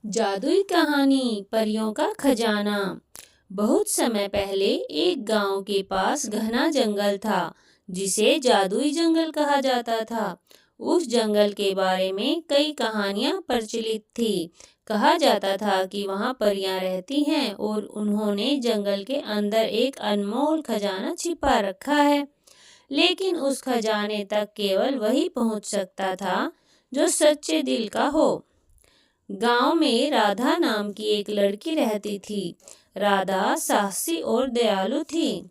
जादुई कहानी परियों का खजाना। बहुत समय पहले एक गांव के पास घना जंगल था जिसे जादुई जंगल कहा जाता था। उस जंगल के बारे में कई कहानियां प्रचलित थी। कहा जाता था कि वहां परियां रहती हैं और उन्होंने जंगल के अंदर एक अनमोल खजाना छिपा रखा है। लेकिन उस खजाने तक केवल वही पहुंच सकता था जो सच्चे दिल का हो। गांव में राधा नाम की एक लड़की रहती थी। राधा साहसी और दयालु थी।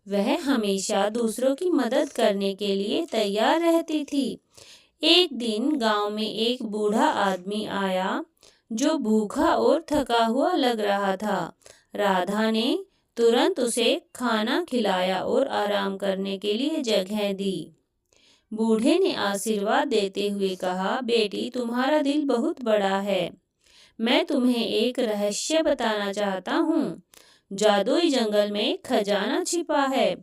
वह हमेशा दूसरों की मदद करने के लिए तैयार रहती थी। एक दिन गांव में एक बूढ़ा आदमी आया जो भूखा और थका हुआ लग रहा था। राधा ने तुरंत उसे खाना खिलाया और आराम करने के लिए जगह दी। बूढ़े ने आशीर्वाद देते हुए कहा, बेटी तुम्हारा दिल बहुत बड़ा है। मैं तुम्हें एक रहस्य बताना चाहता हूँ। जादुई जंगल में एक खजाना छिपा है,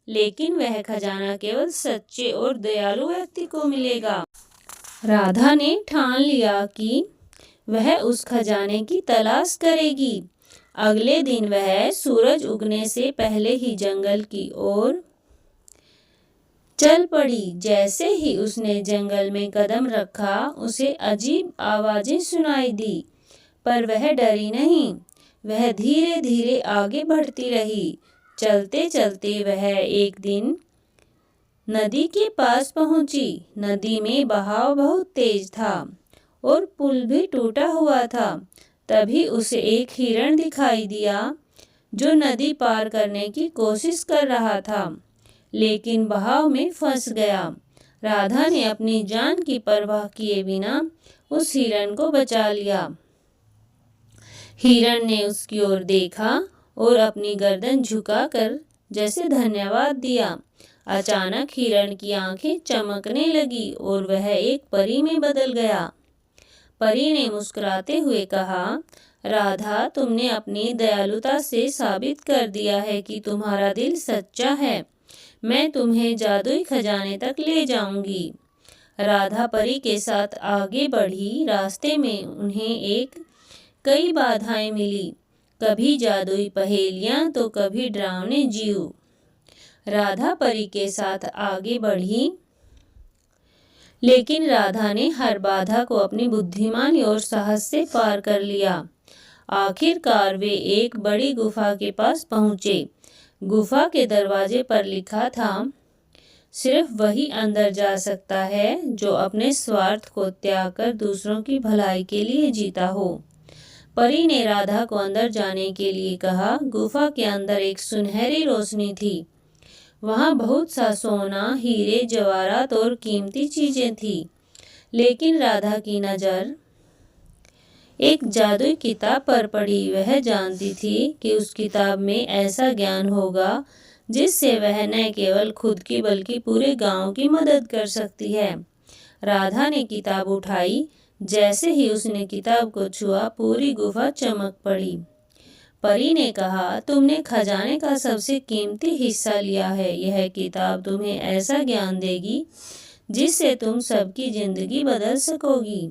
लेकिन वह खजाना केवल सच्चे और दयालु व्यक्ति को मिलेगा। राधा ने ठान लिया कि वह उस खजाने की तलाश करेगी। अगले दिन वह सूरज उगने से पहले ही जंगल की ओर चल पड़ी। जैसे ही उसने जंगल में कदम रखा, उसे अजीब आवाजें सुनाई दी, पर वह डरी नहीं। वह धीरे धीरे आगे बढ़ती रही। चलते चलते वह एक दिन नदी के पास पहुंची। नदी में बहाव बहुत तेज था और पुल भी टूटा हुआ था। तभी उसे एक हिरण दिखाई दिया जो नदी पार करने की कोशिश कर रहा था, लेकिन बहाव में फंस गया। राधा ने अपनी जान की परवाह किए बिना उस हिरण को बचा लिया। हिरण ने उसकी ओर देखा और अपनी गर्दन झुकाकर जैसे धन्यवाद दिया। अचानक हिरण की आंखें चमकने लगी और वह एक परी में बदल गया। परी ने मुस्कुराते हुए कहा, राधा तुमने अपनी दयालुता से साबित कर दिया है कि तुम्हारा दिल सच्चा है। मैं तुम्हें जादुई खजाने तक ले जाऊंगी। राधा परी के साथ आगे बढ़ी। रास्ते में उन्हें कई बाधाएं मिली, कभी जादुई पहेलियां तो कभी डरावने जीव। राधा परी के साथ आगे बढ़ी, लेकिन राधा ने हर बाधा को अपनी बुद्धिमानी और साहस से पार कर लिया। आखिरकार वे एक बड़ी गुफा के पास पहुंचे। गुफा के दरवाजे पर लिखा था, सिर्फ वही अंदर जा सकता है जो अपने स्वार्थ को त्याग कर दूसरों की भलाई के लिए जीता हो। परी ने राधा को अंदर जाने के लिए कहा। गुफा के अंदर एक सुनहरी रोशनी थी। वहां बहुत सा सोना, हीरे, जवाहरात और कीमती चीजें थी। लेकिन राधा की नजर एक जादुई किताब पर पड़ी। वह जानती थी कि उस किताब में ऐसा ज्ञान होगा जिससे वह न केवल खुद की बल्कि पूरे गांव की मदद कर सकती है। राधा ने किताब उठाई। जैसे ही उसने किताब को छुआ, पूरी गुफा चमक पड़ी। परी ने कहा, तुमने खजाने का सबसे कीमती हिस्सा लिया है। यह किताब तुम्हें ऐसा ज्ञान देगी जिससे तुम सबकी जिंदगी बदल सकोगी।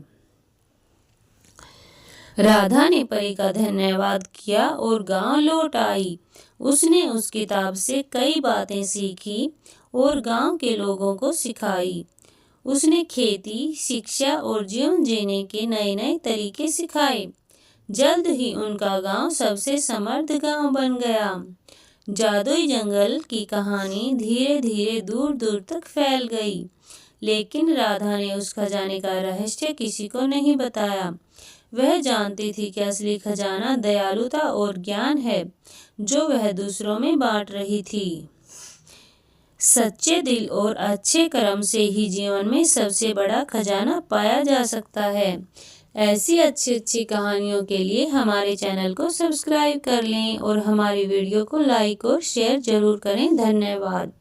राधा ने परी का धन्यवाद किया और गांव लौट आई। उसने उस किताब से कई बातें सीखी और गांव के लोगों को सिखाई। उसने खेती, शिक्षा और जीवन जीने के नए नए तरीके सिखाए। जल्द ही उनका गांव सबसे समृद्ध गांव बन गया। जादुई जंगल की कहानी धीरे धीरे दूर दूर तक फैल गई, लेकिन राधा ने उस खजाने का रहस्य किसी को नहीं बताया। वह जानती थी कि असली खजाना दयालुता और ज्ञान है जो वह दूसरों में बांट रही थी। सच्चे दिल और अच्छे कर्म से ही जीवन में सबसे बड़ा खजाना पाया जा सकता है। ऐसी अच्छी अच्छी कहानियों के लिए हमारे चैनल को सब्सक्राइब कर लें और हमारी वीडियो को लाइक और शेयर जरूर करें। धन्यवाद।